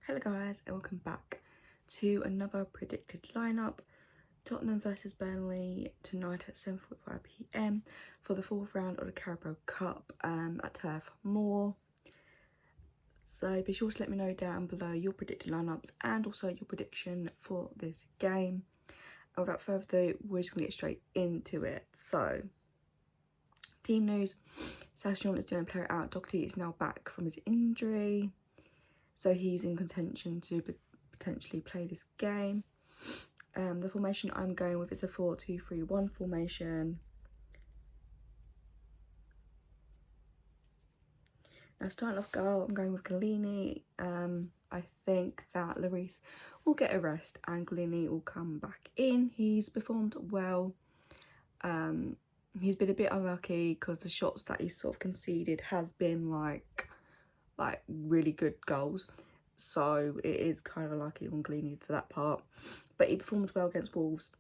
Hello guys and welcome back to another predicted lineup. Tottenham versus Burnley tonight at 7:45 p.m. for the fourth round of the Carabao Cup at Turf Moor. So be sure to let me know down below your predicted lineups and also your prediction for this game. And without further ado, we're just going to get straight into it. So, team news: Sassion is doing a player out. Doherty is now back from his injury, so he's in contention to potentially play this game. The formation I'm going with is a 4-2-3-1 formation. Now, starting off goal, I'm going with Galini. I think that Lloris will get a rest and Galini will come back in. He's performed well. He's been a bit unlucky because the shots that he's sort of conceded has been like really good goals. So it is kind of unlucky on Galini for that part. But he performed well against Wolves.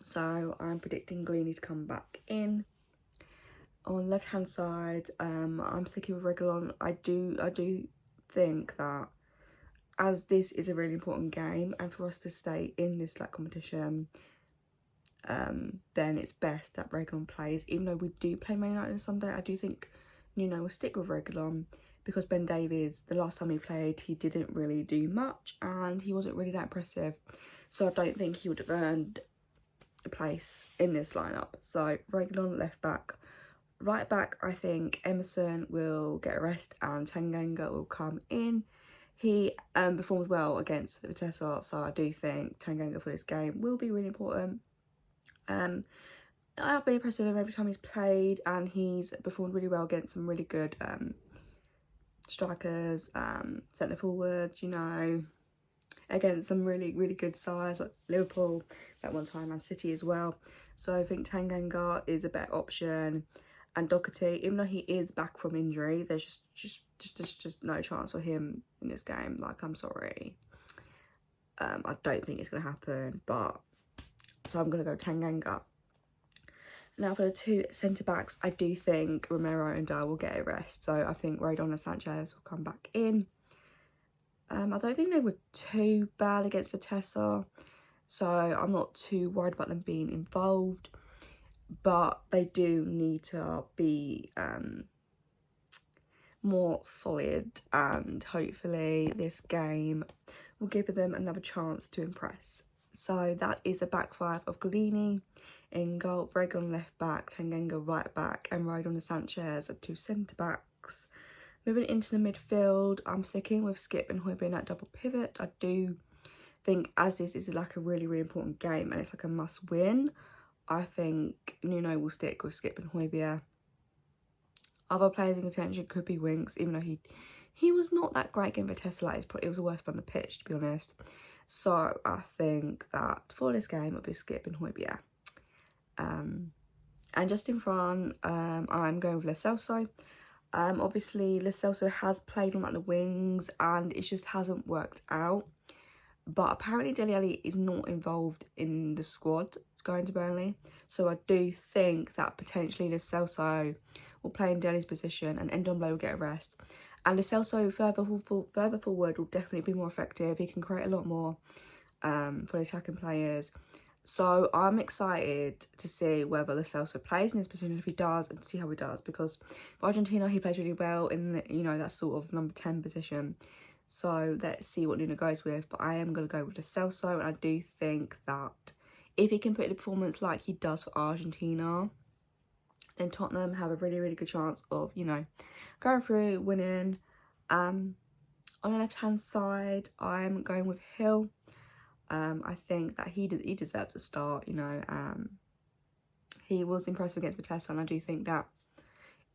So I'm predicting Galini to come back in. On left hand side, I'm sticking with Reguilon. I do think that as this is a really important game and for us to stay in this competition, then it's best that Reguilon plays. Even though we do play Man United on Sunday, I do think Nuno will stick with Reguilon, because Ben Davies, the last time he played, he didn't really do much and he wasn't really that impressive. So I don't think he would have earned a place in this lineup. So Reguilon left back. Right back, I think Emerson will get a rest and Tanganga will come in. He performed well against Vitesse, so I do think Tanganga for this game will be really important. I have been impressed with him every time he's played, and he's performed really well against some really good strikers, centre forwards, against some really good sides like Liverpool at one time and City as well. So I think Tanganga is a better option, and Doherty, even though he is back from injury, there's just no chance for him in this game. I'm sorry, I don't think it's gonna happen, but so I'm gonna go Tanganga. Now for the two centre-backs, I do think Romero and Dyer will get a rest. So I think Rodon and Sanchez will come back in. I don't think they were too bad against Vitesse, so I'm not too worried about them being involved. But they do need to be more solid, and hopefully this game will give them another chance to impress. So that is a back five of Galini in goal, Reguilon left back, Tanganga right back, and Rodon and Sanchez at two centre backs. Moving into the midfield, I'm sticking with Skip and Højbjerg in that double pivot. I do think, as this is a really important game and it's a must win, I think Nuno will stick with Skip and Højbjerg. Other players in contention could be Winks, even though he was not that great against Vitesse. It was the worst on the pitch, to be honest. So I think that for this game it'll be Skip and Højbjerg. And just in front, I'm going with Lo Celso. Obviously Lo Celso has played on the wings and it just hasn't worked out. But apparently Dele Alli is not involved in the squad. It's going to Burnley. So I do think that potentially Lo Celso will play in Dele's position and Ndombele will get a rest. And Lo Celso further forward will definitely be more effective. He can create a lot more for the attacking players. So I'm excited to see whether Lo Celso plays in this position, if he does, and see how he does. Because for Argentina, he plays really well in that sort of number 10 position. So let's see what Nuno goes with. But I am going to go with Lo Celso, and I do think that if he can put in a performance like he does for Argentina, then Tottenham have a really good chance of, going through, winning. On the left-hand side, I'm going with Hill. I think that he deserves a start, He was impressive against Vitesse, and I do think that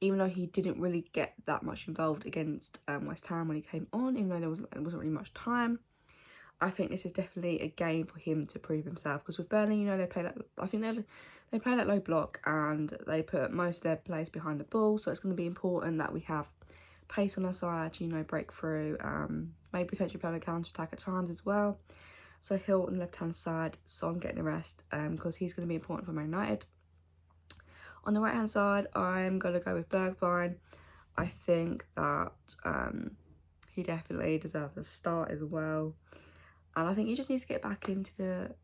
even though he didn't really get that much involved against West Ham when he came on, even though there wasn't really much time, I think this is definitely a game for him to prove himself. Because with Burnley, they play that, I think they play that low block and they put most of their players behind the ball. So it's going to be important that we have pace on our side, break through, maybe potentially play on a counter-attack at times as well. So Hill on the left-hand side, Son getting the rest because he's going to be important for Man United. On the right-hand side, I'm going to go with Bergwijn. I think that he definitely deserves a start as well. And I think he just needs to get back into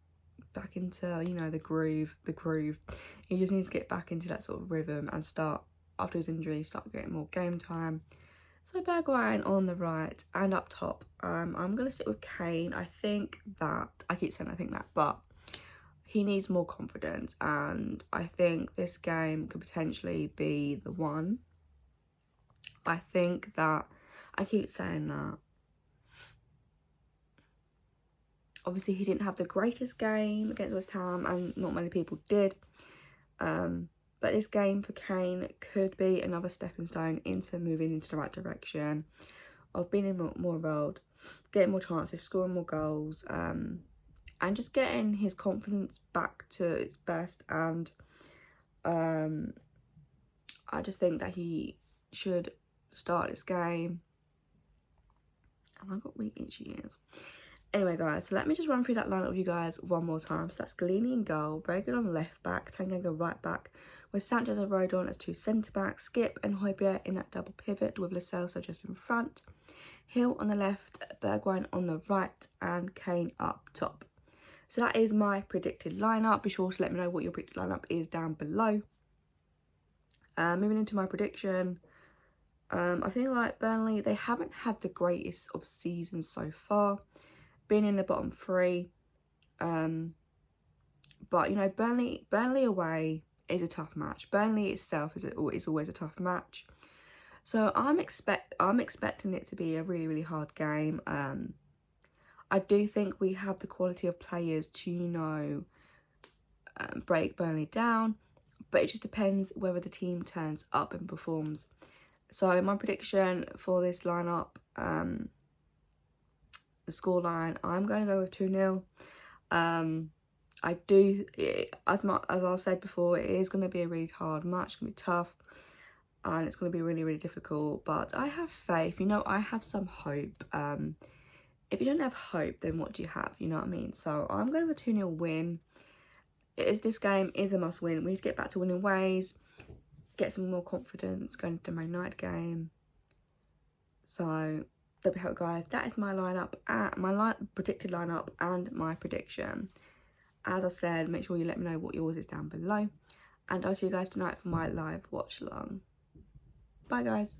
you know, the groove. He just needs to get back into that sort of rhythm and start, after his injury, start getting more game time. So Bergwijn on the right, and up top, I'm going to stick with Kane. I think that, I keep saying I think that, but he needs more confidence, and I think this game could potentially be the one. I think that, I keep saying that. Obviously, he didn't have the greatest game against West Ham, and not many people did. But this game for Kane could be another stepping stone into moving into the right direction of being more involved, getting more chances, scoring more goals, and just getting his confidence back to its best. And I just think that he should start this game. And I got really itchy ears. Anyway, guys, so let me just run through that lineup with you guys one more time. So that's Galini in goal, very good on the left back, Tanganga right back, with Sanchez and Rodon as two centre backs, Skip and Højbjerg in that double pivot with Lo Celso just in front, Hill on the left, Bergwijn on the right, and Kane up top. So that is my predicted lineup. Be sure to let me know what your predicted lineup is down below. Moving into my prediction, I think like Burnley, they haven't had the greatest of seasons so far, being in the bottom three. But you know, Burnley away is a tough match. Burnley itself is always a tough match. So I'm expecting it to be a really hard game. I do think we have the quality of players to, you know, break Burnley down, but it just depends whether the team turns up and performs. So my prediction for this lineup, the scoreline, I'm going to go with 2-0. As I said before, it is going to be a really hard match. It's going to be tough, and it's going to be really difficult. But I have faith. You know, I have some hope. If you don't have hope, then what do you have? You know what I mean? So I'm going with a 2-0 win. This game is a must win. We need to get back to winning ways, get some more confidence going into the Man United game. So there we have it, guys. That is my lineup, predicted lineup, and my prediction. As I said, make sure you let me know what yours is down below, and I'll see you guys tonight for my live watch along. Bye, guys.